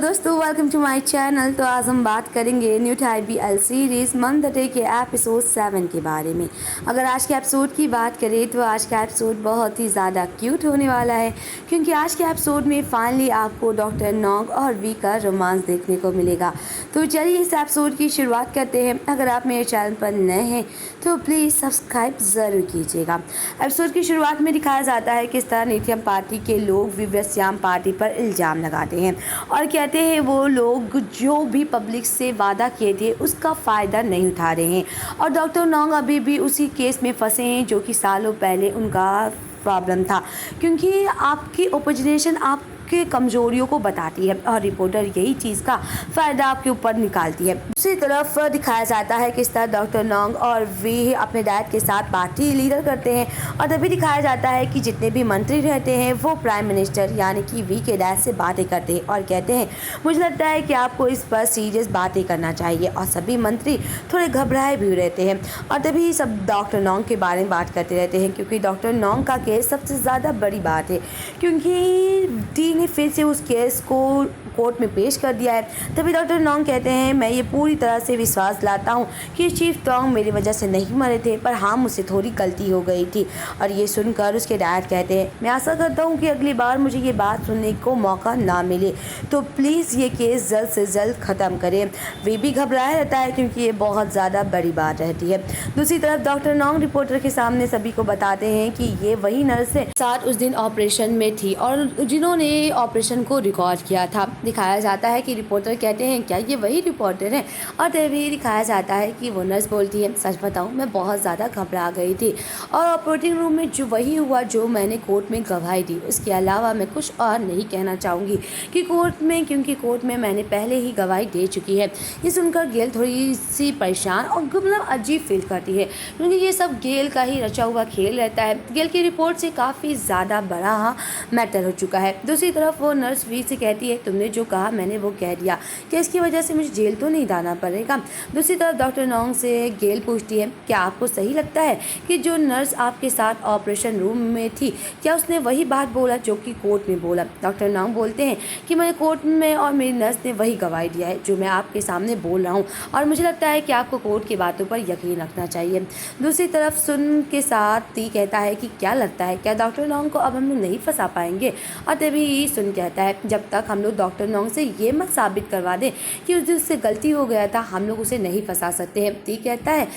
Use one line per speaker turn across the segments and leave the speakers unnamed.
दोस्तों, welcome to my channel. तो आज हम बात करेंगे न्यू टाइप BL सीरीज़ मन द डे के एपिसोड 7 के बारे में। अगर आज के एपिसोड की बात करें तो आज का एपिसोड बहुत ही ज़्यादा क्यूट होने वाला है, क्योंकि आज के एपिसोड में फाइनली आपको डॉक्टर नॉन्ग और वी का रोमांस देखने को मिलेगा। तो चलिए इस एपिसोड की शुरुआत करते हैं। अगर आप मेरे चैनल पर नए हैं तो प्लीज़ सब्सक्राइब ज़रूर कीजिएगा। एपिसोड की शुरुआत में दिखाया जाता है किस तरह नित्यम पार्टी के लोग विवेश्याम पार्टी पर इल्ज़ाम लगाते हैं और कहते हैं वो लोग जो भी पब्लिक से वादा किए थे उसका फ़ायदा नहीं उठा रहे हैं और डॉक्टर नॉन्ग अभी भी उसी केस में फंसे हैं जो कि सालों पहले उनका प्रॉब्लम था, क्योंकि आपकी ओपोजिशन आपके कमज़ोरियों को बताती है और रिपोर्टर यही चीज़ का फ़ायदा आपके ऊपर निकालती है। दूसरी तरफ दिखाया जाता है किस तरह डॉक्टर नॉन्ग और वी अपने डैड के साथ पार्टी लीडर करते हैं और तभी दिखाया जाता है कि जितने भी मंत्री रहते हैं वो प्राइम मिनिस्टर यानी कि वी के डैड से बातें करते हैं और कहते हैं मुझे लगता है कि आपको इस पर सीरियस बातें करना चाहिए। और सभी मंत्री थोड़े घबराए भी रहते हैं और तभी सब डॉक्टर नॉन्ग के बारे में बात करते रहते हैं, क्योंकि डॉक्टर नॉन्ग का केस सबसे ज़्यादा बड़ी बात है, क्योंकि डी ने फिर से उस केस को कोर्ट में पेश कर दिया है। तभी डॉक्टर नॉन्ग कहते हैं मैं ये पूरी तरह से विश्वास दिलाता हूँ कि चीफ टोंग मेरी वजह से नहीं मरे थे, पर हाँ मुझसे थोड़ी गलती हो गई थी। और ये सुनकर उसके डैड कहते हैं मैं आशा करता हूँ कि अगली बार मुझे ये बात सुनने को मौका ना मिले, तो प्लीज़ ये केस जल्द से जल्द ख़त्म करें। वे भी घबराया रहता है क्योंकि ये बहुत ज़्यादा बड़ी बात रहती है। दूसरी तरफ डॉक्टर नॉन्ग रिपोर्टर के सामने सभी को बताते हैं कि ये वही नर्स है साथ उस दिन ऑपरेशन में थी और जिन्होंने ऑपरेशन को रिकॉर्ड किया था। दिखाया जाता है कि रिपोर्टर कहते हैं क्या ये वही रिपोर्टर हैं, और तभी दिखाया जाता है कि वो नर्स बोलती है सच बताऊं मैं बहुत ज़्यादा घबरा गई थी और ऑपरेटिंग रूम में जो वही हुआ जो मैंने कोर्ट में गवाही दी, उसके अलावा मैं कुछ और नहीं कहना चाहूँगी कि क्योंकि कोर्ट में मैंने पहले ही गवाही दे चुकी है। ये सुनकर गेल थोड़ी सी परेशान और मतलब अजीब फील करती है, क्योंकि ये सब गेल का ही रचा हुआ खेल रहता है। गेल की रिपोर्ट से काफ़ी ज़्यादा बड़ा मैटर हो चुका है। दूसरी तरफ वो नर्स वी से कहती है तुमने जो कहा मैंने वो कह दिया, क्या इसकी वजह से मुझे जेल तो नहीं जाना पड़ेगा। दूसरी तरफ डॉक्टर नॉन्ग से गेल पूछती है क्या आपको सही लगता है कि जो नर्स आपके साथ ऑपरेशन रूम में थी क्या उसने वही बात बोला जो कि कोर्ट में बोला। डॉक्टर नॉन्ग बोलते हैं कि मैंने कोर्ट में और मेरी नर्स ने वही गवाही दिया है जो मैं आपके सामने बोल रहा हूँ और मुझे लगता है कि आपको कोर्ट की बातों पर यकीन रखना चाहिए। दूसरी तरफ सुन के साथ ती कहता है कि क्या लगता है क्या डॉक्टर नॉन्ग को अब हम लोग नहीं फंसा पाएंगे, और तभी सुन कहता है जब तक हम लोग डॉक्टर नॉन्ग से ये मत साबित करवा दें कि उस दिन उससे गलती हो गया था हम लोग उसे नहीं फंसा सकते हैं। ती कहता है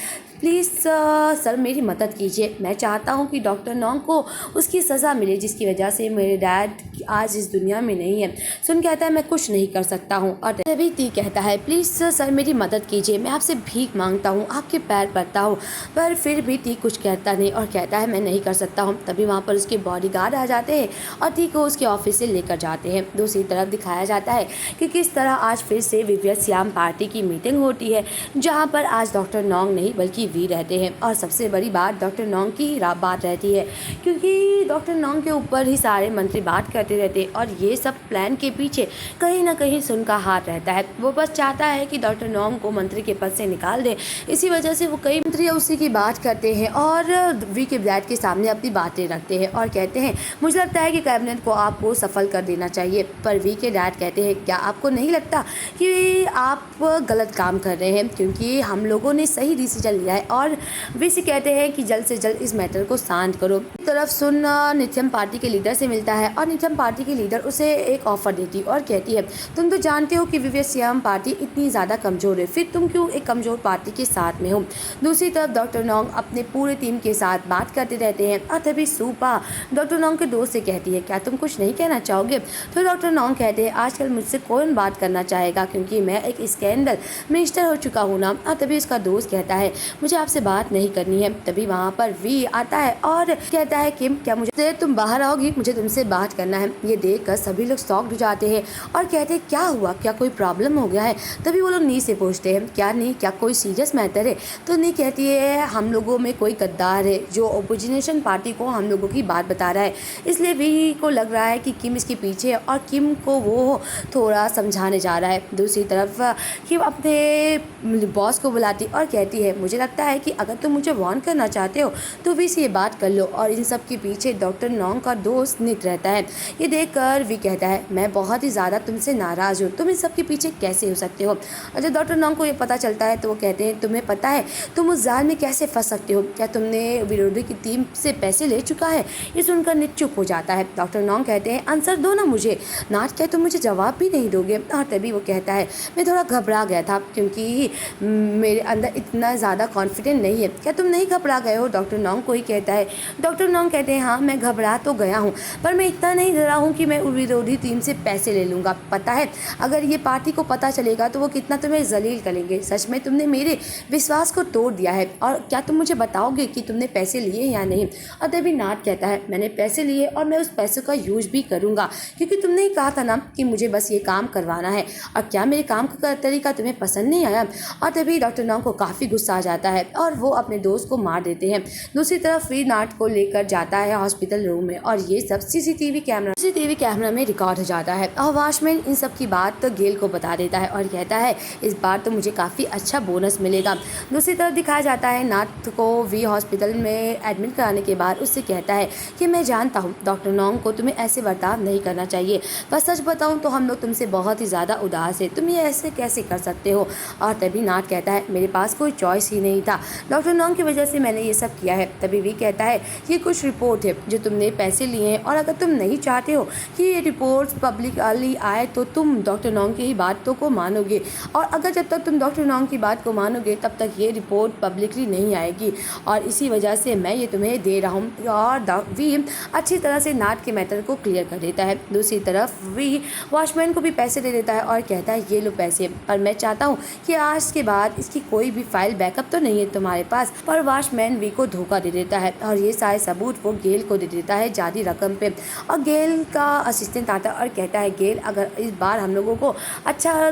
प्लीज़ सर मेरी मदद कीजिए, मैं चाहता हूँ कि डॉक्टर नॉन्ग को उसकी सज़ा मिले जिसकी वजह से मेरे डैड आज इस दुनिया में नहीं है। सुन कहता है मैं कुछ नहीं कर सकता हूँ, और तभी ती कहता है प्लीज़ सर मेरी मदद कीजिए, मैं आपसे भीख मांगता हूँ, आपके पैर पड़ता हूँ। पर फिर भी ती कुछ कहता नहीं और कहता है मैं नहीं कर सकता हूँ। तभी वहाँ पर उसके बॉडीगार्ड आ जाते हैं और ती को उसके ऑफिस से लेकर जाते हैं। दूसरी तरफ दिखाया जाता है कि किस तरह आज फिर से विवेश्याम पार्टी की मीटिंग होती है, जहाँ पर आज डॉक्टर नॉन्ग नहीं बल्कि वी रहते हैं। और सबसे बड़ी बात डॉक्टर नॉन्ग की ही बात रहती है, क्योंकि डॉक्टर नॉन्ग के ऊपर ही सारे मंत्री बात करते रहते हैं और ये सब प्लान के पीछे कहीं ना कहीं सुन का हाथ रहता है। वो बस चाहता है कि डॉक्टर नॉन्ग को मंत्री के पद से निकाल दे, इसी वजह से वो कई मंत्री उसी की बात करते हैं और वी के डैड के सामने अपनी बातें रखते हैं और कहते हैं मुझे लगता है कि कैबिनेट को आपको सफल कर देना चाहिए। पर वी के डैड कहते हैं क्या आपको नहीं लगता कि आप गलत काम कर रहे हैं, क्योंकि हम लोगों ने सही डिसीजन लिया है। और वी से कहते हैं कि जल्द से जल्द इस मैटर को शांत करो। एक तरफ सुन नित्यम पार्टी के लीडर से मिलता है और नित्यम पार्टी की लीडर उसे एक ऑफर देती और कहती है तुम तो जानते हो कि विवेश्याम पार्टी इतनी ज़्यादा कमज़ोर है, फिर तुम क्यों एक कमज़ोर पार्टी के साथ में हो। दूसरी तरफ डॉक्टर नॉन्ग अपने पूरे टीम के साथ बात करते रहते हैं और तभी सूपा डॉक्टर नॉन्ग के दोस्त से कहती है क्या तुम कुछ नहीं कहना चाहोगे। तो डॉक्टर नॉन्ग कहते हैं आजकल मुझसे कौन बात करना चाहेगा, क्योंकि मैं एक स्कैंडल मिनिस्टर हो चुका हूँ ना। और तभी उसका दोस्त कहता है मुझे आपसे बात नहीं करनी है। तभी वहाँ पर वी आता है और कहता है किम क्या मुझे तुम बाहर आओगी, मुझे तुमसे बात करना है। ये देखकर सभी लोग शॉक्ड हो जाते हैं और कहते हैं क्या हुआ, क्या कोई प्रॉब्लम हो गया है। तभी वो लोग नी से पूछते हैं क्या नहीं क्या कोई सीरियस मैटर है। तो नी कहती है हम लोगों में कोई गद्दार है जो ओपोजिशन पार्टी को हम लोगों की बात बता रहा है, इसलिए वी को लग रहा है कि किम इसके पीछे है और किम को वो थोड़ा समझाने जा रहा है। दूसरी तरफ किम अपने बॉस को बुलाती और कहती है मुझे लगता लगता है कि अगर तुम मुझे वार्न करना चाहते हो तो वी से ये बात कर लो। और इन सब के पीछे डॉक्टर नोंग का दोस्त निक रहता है। ये देखकर वी कहता है मैं बहुत ही ज़्यादा तुमसे नाराज़ हूँ, तुम इन सब के पीछे कैसे हो सकते हो। और जब डॉक्टर नोंग को ये पता चलता है तो वो कहते हैं तुम्हें पता है तुम उस जाल में कैसे फंस सकते हो, क्या तुमने विरोधी की टीम से पैसे ले चुका है। ये सुनकर निक चुप हो जाता है। डॉक्टर नोंग कहते हैं आंसर दो ना मुझे। नाट क्या तुम मुझे जवाब भी नहीं दोगे। और तभी वो कहता है मैं थोड़ा घबरा गया था क्योंकि मेरे अंदर इतना ज़्यादा कॉन्फिडेंट नहीं है। क्या तुम नहीं घबरा गए हो। डॉक्टर नोंग को ही कहता है। डॉक्टर नोंग कहते हैं हाँ मैं घबरा तो गया हूँ, पर मैं इतना नहीं डरा हूँ कि मैं विरोधी टीम से पैसे ले लूँगा। पता है अगर ये पार्टी को पता चलेगा तो वो कितना तुम्हें जलील करेंगे। सच में तुमने मेरे विश्वास को तोड़ दिया है। और क्या तुम मुझे बताओगे कि तुमने पैसे लिए या नहीं। और तभी नाट कहता है मैंने पैसे लिए और मैं उस पैसों का यूज भी करूँगा क्योंकि तुमने ही कहा था ना कि मुझे बस ये काम करवाना है। और क्या मेरे काम का तरीका तुम्हें पसंद नहीं आया। और तभी डॉक्टर नोंग को काफ़ी गुस्सा आ जाता है और वो अपने दोस्त को मार देते हैं। दूसरी तरफ वी नाट को लेकर जाता है हॉस्पिटल रूम में और ये सब सीसीटीवी कैमरा में रिकॉर्ड हो जाता है। और वॉचमैन इन सब की बात तो गेल को बता देता है और कहता है इस बार तो मुझे काफ़ी अच्छा बोनस मिलेगा। दूसरी तरफ दिखाया जाता है नाट को वी हॉस्पिटल में एडमिट कराने के बाद उससे कहता है कि मैं जानता हूँ डॉक्टर नोंग को तुम्हें ऐसे बर्ताव नहीं करना चाहिए, पर सच बताऊँ तो हम लोग तुमसे बहुत ही ज़्यादा उदास है, तुम ये ऐसे कैसे कर सकते हो। और तभी नाट कहता है मेरे पास कोई चॉइस ही नहीं था, डॉक्टर नोंग की वजह से मैंने ये सब किया है। तभी वी कहता है ये कुछ रिपोर्ट है जो तुमने पैसे लिए हैं और अगर तुम नहीं चाहते हो कि ये रिपोर्ट्स पब्लिकली आए तो तुम डॉक्टर नोंग की ही बातों को मानोगे। और अगर जब तक तुम डॉक्टर नोंग की बात को मानोगे तब तक ये रिपोर्ट पब्लिकली नहीं आएगी और इसी वजह से मैं ये तुम्हें दे रहा हूँ। और वी अच्छी तरह से नाट के मैटर को क्लियर कर देता है। दूसरी तरफ वी वॉचमैन को भी पैसे दे देता है और कहता है ये लो पैसे, पर मैं चाहता हूँ कि आज के बाद इसकी कोई भी फाइल बैकअप तो नहीं है तुम्हारे पास। पर वॉचमैन वी को धोखा दे देता है और ये सारे सबूत वो गेल को दे देता है जादी रकम पे। और गेल का असिस्टेंट आता है और कहता है गेल अगर इस बार हम लोगों को अच्छा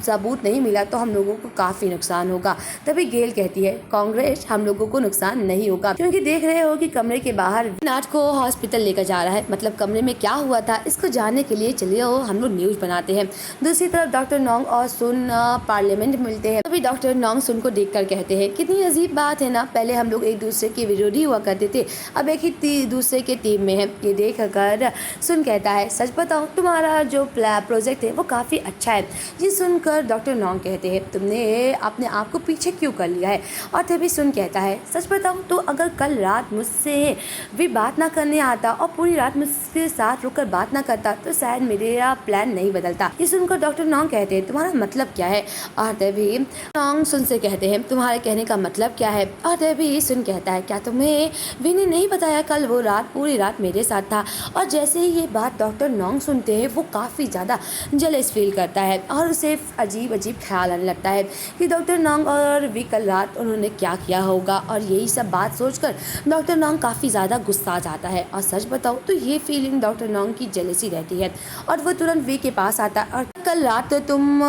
सबूत नहीं मिला तो हम लोगों को काफ़ी नुकसान होगा। तभी गेल कहती है कांग्रेस हम लोगों को नुकसान नहीं होगा क्योंकि देख रहे हो कि कमरे के बाहर नाट को हॉस्पिटल लेकर जा रहा है, मतलब कमरे में क्या हुआ था इसको जानने के लिए चलिए हम लोग न्यूज़ बनाते हैं। दूसरी तरफ डॉक्टर नोंग और सुन पार्लियामेंट मिलते हैं। तभी डॉक्टर नोंग सुन को देखकर कहते हैं कितनी अजीब बात है ना, पहले हम लोग एक दूसरे के विरोधी हुआ करते थे, अब एक ही दूसरे के टीम में है। ये देख कर सुन कहता है सच बताओ तुम्हारा जो प्रोजेक्ट है वो काफ़ी अच्छा है। ये सुनकर डॉक्टर नोंग कहते हैं तुमने अपने आप को पीछे क्यों कर लिया है। और तभी सुन कहता है सच बताऊँ तो अगर कल रात मुझसे भी बात ना करने आता और पूरी रात मुझसे साथ रुककर बात ना करता तो शायद मेरा प्लान नहीं बदलता। ये सुनकर डॉक्टर नोंग कहते हैं तुम्हारा मतलब क्या है। और तभी नोंग सुन से कहते हैं तुम्हारे कहने का मतलब क्या है। और तभी सुन कहता है क्या तुम्हें वी ने नहीं बताया कल वो रात पूरी रात मेरे साथ था। और जैसे ही ये बात डॉक्टर नोंग सुनते हैं वो काफ़ी ज़्यादा जेलस फील करता है और उसे अजीब अजीब ख्याल आने लगता है कि डॉक्टर नोंग और वी कल रात उन्होंने क्या किया होगा। और यही सब बात सोचकर डॉक्टर नोंग काफ़ी ज़्यादा गुस्सा आ जाता है। और सच बताऊँ तो ये फीलिंग डॉक्टर नोंग की जेलसी रहती है और वो तुरंत वी के पास आता है और कल रात तुम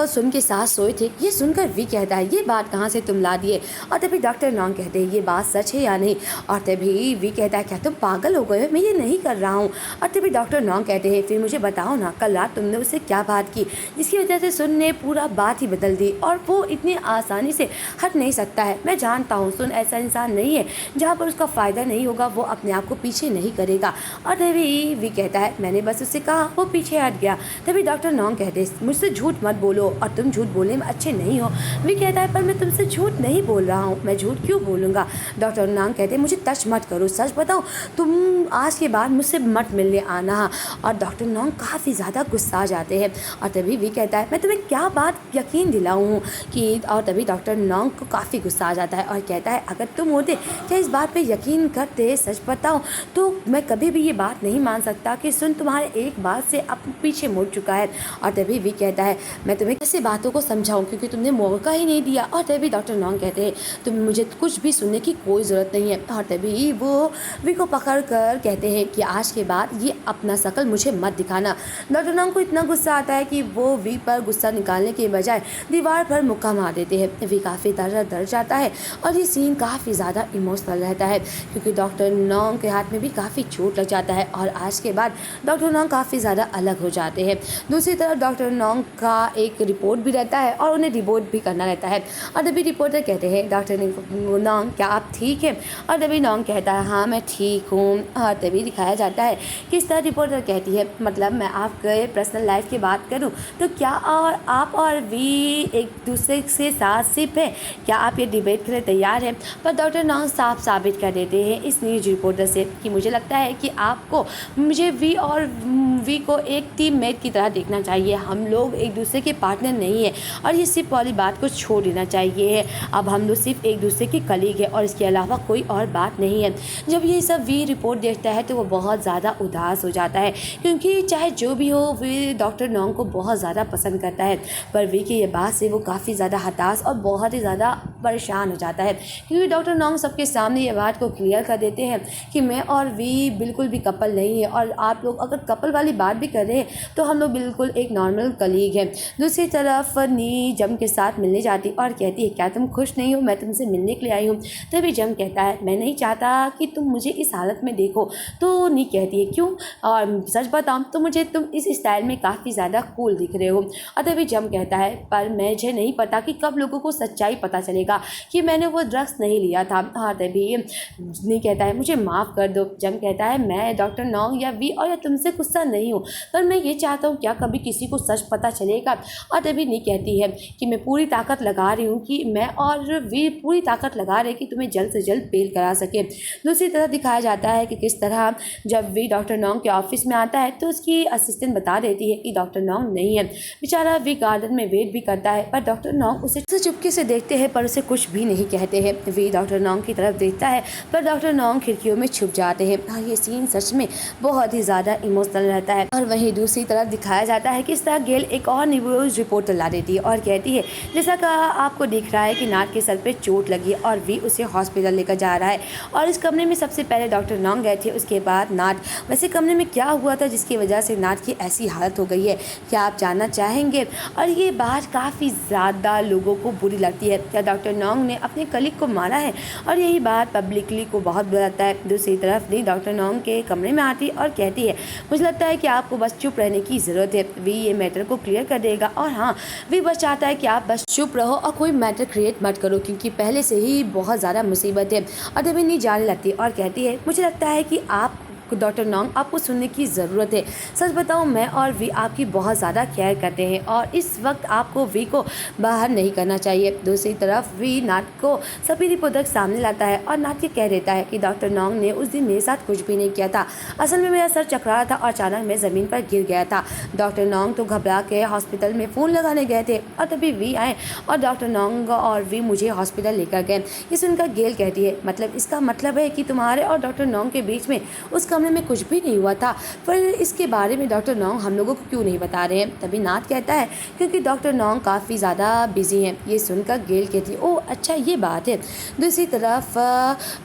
सुन के साथ सोए थे। ये सुनकर वी कहता है ये बात कहाँ से तुम ला दिए। और तभी डॉक्टर नोंग कहते हैं ये बात सच है या नहीं। और तभी वी कहता है क्या तुम पागल हो गए हो, मैं ये नहीं कर रहा हूँ। और तभी डॉक्टर नोंग कहते हैं फिर मुझे बताओ ना कल रात तुमने उससे क्या बात की जिसकी वजह से सुन ने पूरा बात ही बदल दी और वो इतनी आसानी से हट नहीं सकता है। मैं जानता हूँ सुन ऐसा इंसान नहीं है जहाँ पर उसका फ़ायदा नहीं होगा वो अपने आप को पीछे नहीं करेगा। और तभी वी कहता है मैंने बस उससे कहा वो पीछे हट गया। तभी डॉक्टर नोंग कहते हैं मुझसे झूठ मत बोलो और तुम झूठ बोलने में अच्छे नहीं हो। वी कहता है पर मैं तुमसे झूठ नहीं बोल रहा हूँ, मैं झूठ क्यों बोलूँगा। डॉक्टर नोंग कहते हैं मुझे टच मत करो, सच बताओ तुम आज के बाद मुझसे मत मिलने आना। और डॉक्टर नोंग काफ़ी ज़्यादा गुस्सा आ जाते हैं। और तभी वी कहता है मैं तुम्हें क्या बात यकीन दिलाऊँ कि। और तभी डॉक्टर नोंग को काफ़ी गुस्सा आ जाता है और कहता है अगर तुम होते क्या इस बात पे यकीन करते, सच बताओ तो मैं कभी भी ये बात नहीं मान सकता कि सुन तुम्हारे एक बात से अब पीछे मुड़ चुका है। और तभी वी कहता है मैं तुम्हें ऐसी बातों को समझाऊं क्योंकि तुमने मौका ही नहीं दिया। और तभी डॉक्टर नोंग कहते हैं तुम मुझे कुछ भी सुनने की कोई ज़रूरत नहीं है। और तभी वो वी को पकड़ कर कहते हैं कि आज के बाद ये अपना शकल मुझे मत दिखाना। डॉक्टर नोंग को इतना गुस्सा आता है कि वो वी पर गुस्सा निकालने के बजाय दीवार पर मुक्का मार देते हैं। वी काफ़ी तरह डर जाता है और ये सीन काफ़ी ज़्यादा इमोशनल रहता है क्योंकि डॉक्टर नोंग के हाथ में भी काफ़ी चोट लग जाता है और आज के बाद डॉक्टर नोंग काफ़ी ज़्यादा अलग हो जाते हैं। दूसरी तरफ डॉक्टर नोंग का एक रिपोर्ट भी रहता है और उन्हें रिपोर्ट भी करना रहता है। और तभी रिपोर्टर कहते हैं, डॉक्टर नोंग क्या आप ठीक हैं? और तभी नोंग कहता है, हाँ मैं ठीक हूँ। और तभी दिखाया जाता है किस तरह रिपोर्टर कहती है, मतलब मैं आपके पर्सनल लाइफ की बात करूँ तो क्या और आप और वी एक दूसरे से साथ सिप है? क्या आप ये डिबेट के लिए तैयार हैं? पर डॉक्टर नोंग साफ साबित कर देते हैं इस न्यूज़ रिपोर्टर से कि मुझे लगता है कि आपको मुझे वी को एक टीममेट की तरह देखना चाहिए। हम लोग एक दूसरे के पार्टनर नहीं है और ये सिर्फ वाली बात को छोड़ देना चाहिए। अब हम लोग सिर्फ एक दूसरे के कलीग है और इसके अलावा कोई और बात नहीं है। जब ये सब वी रिपोर्ट देखता है तो वो बहुत ज़्यादा उदास हो जाता है, क्योंकि चाहे जो भी हो वी डॉक्टर नोंग को बहुत ज़्यादा पसंद करता है। पर वी की ये बात से वो काफ़ी ज़्यादा हताश और बहुत ही ज़्यादा परेशान हो जाता है, क्योंकि डॉक्टर नोंग सबके सामने ये बात को क्लियर कर देते हैं कि मैं और वी बिल्कुल भी कपल नहीं है, और आप लोग अगर कपल वाली बात भी कर रहे हैं तो हम लोग बिल्कुल एक नॉर्मल कलीग हैं। दूसरी तरफ नी जम के साथ मिलने जाती और कहती है, क्या तुम खुश नहीं हो? मैं तुमसे मिलने के लिए आई हूँ। तभी जम कहता है, मैं नहीं चाहता कि तुम मुझे इस हालत में देखो। तो नी कहती है, क्यों? और सच बताऊँ तो मुझे तुम इस स्टाइल में काफ़ी ज़्यादा कूल दिख रहे हो। और तभी जम कहता है, पर मुझे नहीं पता कि कब लोगों को सच्चाई पता चलेगा कि मैंने वो ड्रग्स नहीं लिया था। हाँ तभी नी कहता है, मुझे माफ़ कर दो। जम कहता है, मैं डॉक्टर नोंग या वी और या तुमसे गुस्सा नहीं हूँ, पर मैं ये चाहता हूँ क्या कभी किसी को सच पता चलेगा। और तभी नी कहती है कि मैं पूरी ताकत लगा रही हूँ कि मैं और वी पूरी ताकत लगा रहे कि तुम्हें जल्द से जल्द बेल करा सके। दूसरी तरफ दिखाया जाता है कि किस तरह जब वी डॉक्टर नोंग के ऑफिस में आता है तो उसकी असिस्टेंट बता देती है कि डॉक्टर नोंग नहीं है। बेचारा वी गार्डन में वेट भी करता है, पर डॉक्टर नोंग उसे चुपके से देखते हैं पर उसे कुछ भी नहीं कहते हैं। वी डॉक्टर नोंग की तरफ देखता है पर डॉक्टर नोंग खिड़कियों में छुप जाते हैं। ये सीन सच में बहुत ही ज़्यादा इमोशनल रहता है। और वहीं दूसरी तरफ दिखाया जाता है कि इस तरह गेल एक और न्यूज़ रिपोर्टर ला देती है और कहती है, जैसा कि आपको दिख रहा है कि नाट के सर पे चोट लगी है और वी उसे हॉस्पिटल लेकर जा रहा है, और इस कमरे में सबसे पहले डॉक्टर नोंग गए थे, उसके बाद नाट। वैसे कमरे में क्या हुआ था जिसकी वजह से नाट की ऐसी हालत हो गई है, क्या आप जानना चाहेंगे? और ये बात काफ़ी ज़्यादा लोगों को बुरी लगती है। क्या डॉक्टर नोंग ने अपने कलीग को मारा है? और यही बात पब्लिकली को बहुत बुरा लगता है। दूसरी तरफ नी डॉक्टर नोंग के कमरे में आती और कहती है, मुझे लगता है कि आपको बस चुप रहने की ज़रूरत है, वी ये मैटर को क्लियर कर देगा। और हाँ, वी बस चाहता है कि आप बस चुप रहो और कोई मैटर क्रिएट मत करो, क्योंकि पहले से ही बहुत ज़्यादा मुसीबत है। और तभी नी जाने लगती और कहती है, मुझे लगता है कि आप डॉक्टर नोंग आपको सुनने की ज़रूरत है। सच बताऊं, मैं और वी आपकी बहुत ज़्यादा केयर करते हैं और इस वक्त आपको वी को बाहर नहीं करना चाहिए। दूसरी तरफ वी नाट को सभी रिपोर्टर सामने लाता है और नाट के कह देता है कि डॉक्टर नोंग ने उस दिन मेरे साथ कुछ भी नहीं किया था। असल में मेरा सर चकरा रहा था और अचानक मैं ज़मीन पर गिर गया था। डॉक्टर नोंग तो घबरा के हॉस्पिटल में फ़ोन लगाने गए थे और तभी वी आए और डॉक्टर नोंग और वी मुझे हॉस्पिटल लेकर गए। ये सुनकर गेल कहती है, मतलब इसका मतलब है कि तुम्हारे और डॉक्टर नोंग के बीच में उस कमरे में कुछ भी नहीं हुआ था, पर इसके बारे में डॉक्टर नोंग हम लोगों को क्यों नहीं बता रहे हैं? तभी नाट कहता है, क्योंकि डॉक्टर नोंग काफ़ी ज़्यादा बिजी हैं। ये सुनकर गेल कहती है, ओह अच्छा ये बात है। दूसरी तरफ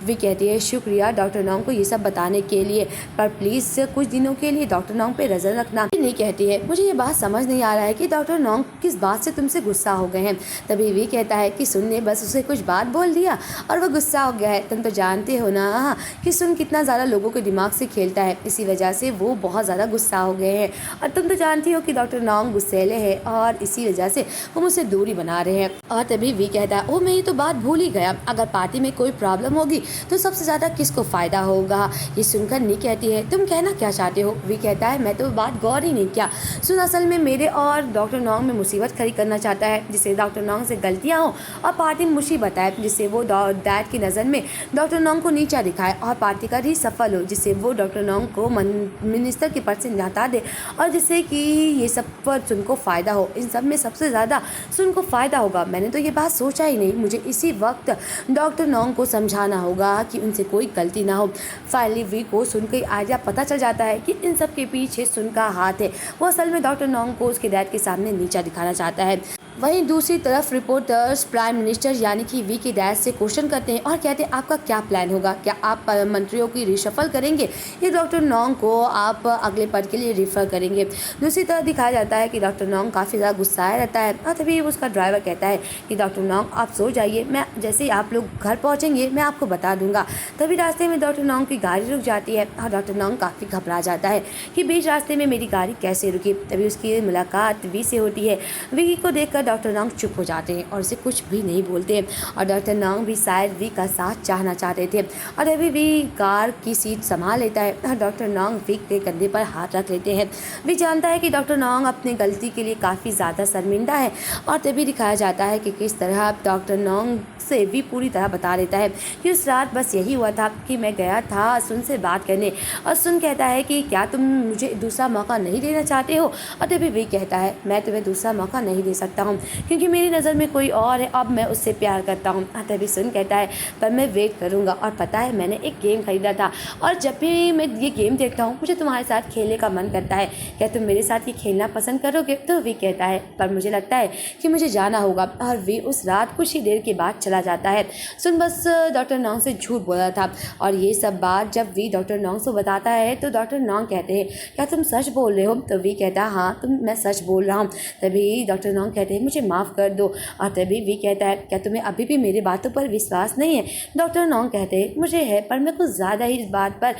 वी कहती है, शुक्रिया डॉक्टर नोंग को ये सब बताने के लिए, पर प्लीज़ कुछ दिनों के लिए डॉक्टर नोंग पे नजर रखना। नहीं कहती है, मुझे ये बात समझ नहीं आ रहा है कि डॉक्टर नोंग किस बात से तुमसे गुस्सा हो गए हैं। तभी वी कहता है कि सुन ने बस उसे कुछ बात बोल दिया और वह गुस्सा हो गया है। तुम तो जानते हो ना कि सुन कितना ज़्यादा लोगों के दिमाग से खेलता है, इसी वजह से वो बहुत ज़्यादा गुस्सा हो गए हैं। और तुम तो जानती हो कि डॉक्टर नोंग गुस्सेले हैं और इसी वजह से वो मुझसे दूरी बना रहे हैं। और तभी वी कहता है, ओ मैं ये तो बात भूल ही गया, अगर पार्टी में कोई प्रॉब्लम होगी तो सबसे ज़्यादा किसको फ़ायदा होगा? ये सुनकर नी कहती है, तुम कहना क्या चाहते हो? वी कहता है, मैं तो बात गौर ही नहीं किया। सुन असल में मेरे और डॉक्टर नोंग में मुसीबत खड़ी करना चाहता है, जिससे डॉक्टर नोंग से गलतियाँ हो और पार्टी में मुसीबत आए, जिससे वो डैड की नज़र में डॉक्टर नोंग को नीचा दिखाए और पार्टी का ही सफल हो, जिससे वो डॉक्टर नोंग को मिनिस्टर के पद से हटा दे और जिससे कि ये सब पर सुन को फ़ायदा हो। इन सब में सबसे ज़्यादा सुन को फ़ायदा होगा। मैंने तो ये बात सोचा ही नहीं। मुझे इसी वक्त डॉक्टर नोंग को समझाना होगा कि उनसे कोई गलती ना हो। फाइनली वी को सुन के आइडिया पता चल जाता है कि इन सब के पीछे सुन का हाथ है। वो असल में डॉक्टर नोंग को उसके डैड के सामने नीचा दिखाना चाहता है। वहीं दूसरी तरफ रिपोर्टर्स प्राइम मिनिस्टर यानी कि वी के डैड से क्वेश्चन करते हैं और कहते हैं आपका क्या प्लान होगा, क्या आप मंत्रियों की रिशफल करेंगे या डॉक्टर नोंग को आप अगले पद के लिए रिफ़र करेंगे। दूसरी तरफ दिखाया जाता है कि डॉक्टर नोंग काफ़ी ज़्यादा गुस्साया रहता है और तभी उसका ड्राइवर कहता है कि डॉक्टर नोंग आप सो जाइए, मैं जैसे ही आप लोग घर पहुँचेंगे मैं आपको बता दूंगा। तभी रास्ते में डॉक्टर नोंग की गाड़ी रुक जाती है और डॉक्टर नोंग काफ़ी घबरा जाता है कि बीच रास्ते में मेरी गाड़ी कैसे रुकी। तभी उसकी मुलाकात वी से होती है। वी को देखकर डॉक्टर नोंग चुप हो जाते हैं और उसे कुछ भी नहीं बोलते और डॉक्टर नोंग भी शायद वी का साथ चाहना चाहते थे और अभी वी कार की सीट संभाल लेता है और डॉक्टर नोंग वी के कंधे पर हाथ रख लेते हैं। वी जानता है कि डॉक्टर नोंग अपनी गलती के लिए काफ़ी ज़्यादा शर्मिंदा है और तभी दिखाया जाता है कि किस तरह डॉक्टर नोंग से वी पूरी तरह बता देता है कि उस रात बस यही हुआ था कि मैं गया था सुन से बात करने और सुन कहता है कि क्या तुम मुझे दूसरा मौका नहीं देना चाहते हो और तभी वी कहता है मैं तुम्हें दूसरा मौका नहीं दे सकता हूँ क्योंकि मेरी नज़र में कोई और है, अब मैं उससे प्यार करता हूँ। तभी सुन कहता है पर मैं वेट करूँगा और पता है मैंने एक गेम खरीदा था और जब भी मैं ये गेम देखता हूँ मुझे तुम्हारे साथ खेलने का मन करता है, क्या तुम मेरे साथ ये खेलना पसंद करोगे। तो वी कहता है पर मुझे लगता है कि मुझे जाना होगा और वी उस रात कुछ ही देर के बाद चला जाता है। सुन बस डॉक्टर नोंग से झूठ बोला था और ये सब बात जब वी डॉक्टर नोंग से बताता है तो डॉक्टर नोंग कहते हैं क्या तुम सच बोल रहे हो। तो वी कहता है हाँ मैं सच बोल रहा हूँ। तभी डॉक्टर नोंग कहते हैं मुझे माफ़ कर दो और तभी वी कहता है क्या तुम्हें अभी भी मेरी बातों पर विश्वास नहीं है। डॉक्टर नोंग कहते हैं मुझे है पर मैं कुछ ज़्यादा ही इस बात पर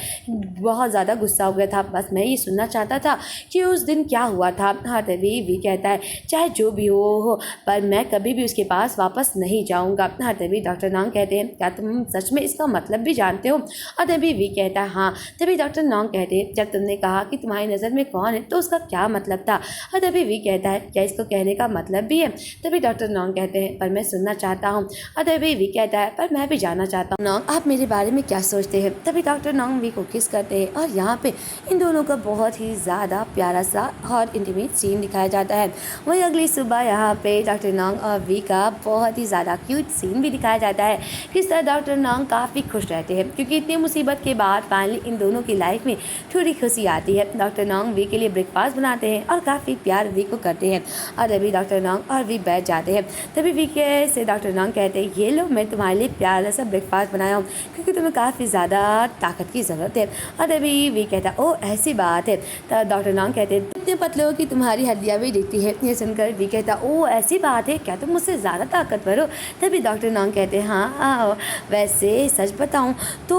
बहुत ज़्यादा गुस्सा हो गया था, बस मैं ये सुनना चाहता था कि उस दिन क्या हुआ था। हाँ तभी वी कहता है चाहे जो भी हो पर मैं कभी भी उसके पास वापस नहीं जाऊँगा। हाँ तभी डॉक्टर नोंग कहते हैं क्या तुम सच में इसका मतलब भी जानते हो और तभी वी कहता है हाँ। तभी डॉक्टर नोंग कहते हैं जब तुमने कहा कि तुम्हारी नज़र में कौन है तो उसका क्या मतलब था और तभी वी कहता है क्या इसको कहने का मतलब भी है। तभी डॉक्टर नोंग कहते हैं पर मैं सुनना चाहता हूँ और तभी वी कहता है पर मैं भी जानना चाहता हूँ नोंग आप मेरे बारे में क्या सोचते हैं। तभी डॉक्टर नोंग वी को किस करते हैं और यहाँ पे इन दोनों का बहुत ही ज़्यादा प्यारा सा और इंटीमेट सीन दिखाया जाता है। वहीं अगली सुबह यहाँ पे डॉक्टर नोंग और वी का बहुत ही ज़्यादा क्यूट सीन भी दिखाया जाता है। किस तरह डॉक्टर नोंग काफ़ी खुश रहते हैं क्योंकि इतनी मुसीबत के बाद फाइनली इन दोनों की लाइफ में थोड़ी खुशी आती है। डॉक्टर नोंग वी के लिए ब्रेकफास्ट बनाते हैं और काफ़ी प्यार वी को करते हैं और अभी डॉक्टर नोंग और वी बैठ जाते हैं। तभी वी के से डॉक्टर नोंग कहते हैं ये लो मैं तुम्हारे लिए प्यारा सा ब्रेकफास्ट बनाया हूँ क्योंकि तुम्हें काफ़ी ज़्यादा ताकत की ज़रूरत है और अभी वी कहता है ओह ऐसी बात है। तो डॉक्टर नोंग कहते हैं इतने पतले हो कि तुम्हारी हड्डियाँ भी दिखती है। ये सुनकर वी कहता ओह ऐसी बात है, क्या तुम मुझसे ज़्यादा ताकतवर हो। तभी डॉक्टर नोंग कहते हैं हाँ वैसे सच बताऊँ तो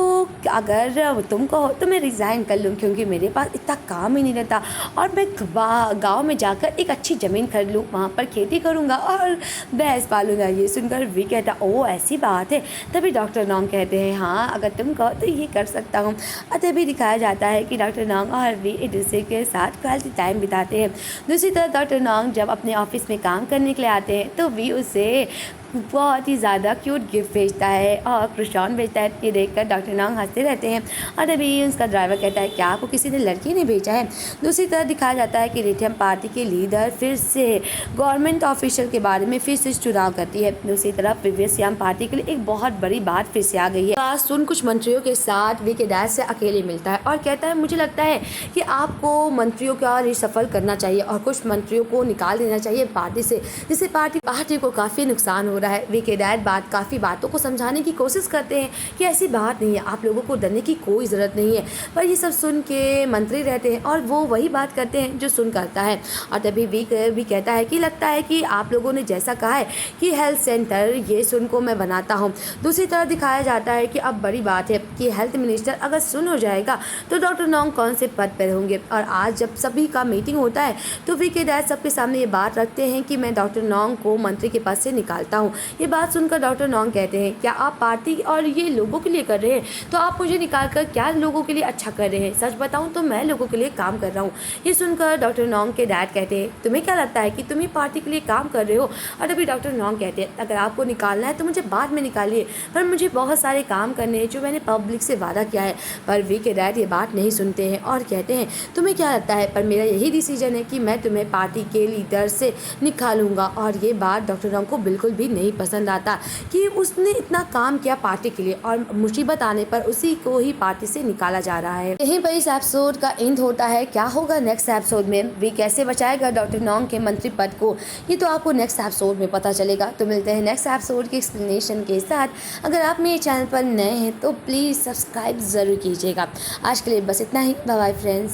अगर तुम कहो तो मैं रिज़ाइन कर लूँ क्योंकि मेरे पास इतना काम ही नहीं रहता और मैं गाँव में जाकर एक अच्छी ज़मीन खरीद लूँ, वहाँ पर खेती करूँगा और भैंस पालूँगा। ये सुनकर वी कहता ओह ऐसी बात है। तभी डॉक्टर नोंग कहते हैं हाँ अगर तुम कहो तो ये कर सकता हूँ। और तभी दिखाया जाता है कि डॉक्टर नोंग और वी एक दूसरे के साथ क्वालिटी टाइम बिताते हैं। दूसरी तरफ डॉक्टर नोंग जब अपने ऑफिस में काम करने के लिए आते हैं तो वी उसे बहुत ही ज़्यादा क्यूट गिफ्ट भेजता है और क्रोसान भेजता है। ये देखकर डॉक्टर नोंग हंसते रहते हैं और अभी उसका ड्राइवर कहता है क्या आपको किसी ने लड़की ने भेजा है। दूसरी तरफ दिखाया जाता है कि लिथियम पार्टी के लीडर फिर से गवर्नमेंट ऑफिशियल के बारे में फिर से चुनाव करती है। दूसरी तरफ प्रीवियस पार्टी के लिए एक बहुत बड़ी बात फिर से आ गई है। आज सुन कुछ मंत्रियों के साथ वी के डैड से अकेले मिलता है और कहता है मुझे लगता है कि आपको मंत्रियों का रिशफल करना चाहिए और कुछ मंत्रियों को निकाल देना चाहिए पार्टी से, जिससे पार्टी को काफ़ी नुकसान हो रहा है। वी के डैड काफ़ी बातों को समझाने की कोशिश करते हैं कि ऐसी बात नहीं है, आप लोगों को डरने की कोई ज़रूरत नहीं है, पर ये सब सुन के मंत्री रहते हैं और वो वही बात करते हैं जो सुन करता है। और तभी वी कहता है कि लगता है कि आप लोगों ने जैसा कहा है कि हेल्थ सेंटर ये सुन को मैं बनाता हूँ। दूसरी तरफ दिखाया जाता है कि अब बड़ी बात है कि हेल्थ मिनिस्टर अगर सुन हो जाएगा तो डॉक्टर नोंग कौन से पद पर होंगे। और आज जब सभी का मीटिंग होता है तो वी के डैड सबके सामने ये बात रखते हैं कि मैं डॉक्टर नोंग को मंत्री के पद से निकालता हूँ। ये बात सुनकर डॉक्टर नोंग कहते हैं क्या आप पार्टी और ये लोगों के लिए कर रहे हैं, तो आप मुझे निकाल कर क्या लोगों के लिए अच्छा कर रहे हैं। सच बताऊं तो मैं लोगों के लिए काम कर रहा हूँ। ये सुनकर डॉक्टर नोंग के डैड कहते हैं तुम्हें क्या लगता है कि तुम ही पार्टी के लिए काम कर रहे हो। और अभी डॉक्टर नोंग कहते हैं अगर आपको निकालना है तो मुझे बाद में निकालिए, पर मुझे बहुत सारे काम करने हैं जो मैंने पब्लिक से वादा किया है। पर वी के डैड ये बात नहीं सुनते हैं और कहते हैं तुम्हें क्या लगता है, पर मेरा यही डिसीजन है कि मैं तुम्हें पार्टी के लीडर से निकालूंगा। और ये बात डॉक्टर नोंग को बिल्कुल भी नहीं नहीं पसंद आता कि उसने इतना काम किया पार्टी के लिए और मुसीबत आने पर उसी को ही पार्टी से निकाला जा रहा है। यहीं पर इस एपिसोड का एंड होता है। क्या होगा नेक्स्ट एपिसोड में, वे कैसे बचाएगा डॉक्टर नोंग के मंत्री पद को, ये तो आपको नेक्स्ट एपिसोड में पता चलेगा। तो मिलते हैं नेक्स्ट एपिसोड के एक्सप्लेनेशन के साथ। अगर आप मेरे चैनल पर नए हैं तो प्लीज़ सब्सक्राइब ज़रूर कीजिएगा। आज के लिए बस इतना ही। Bye bye friends.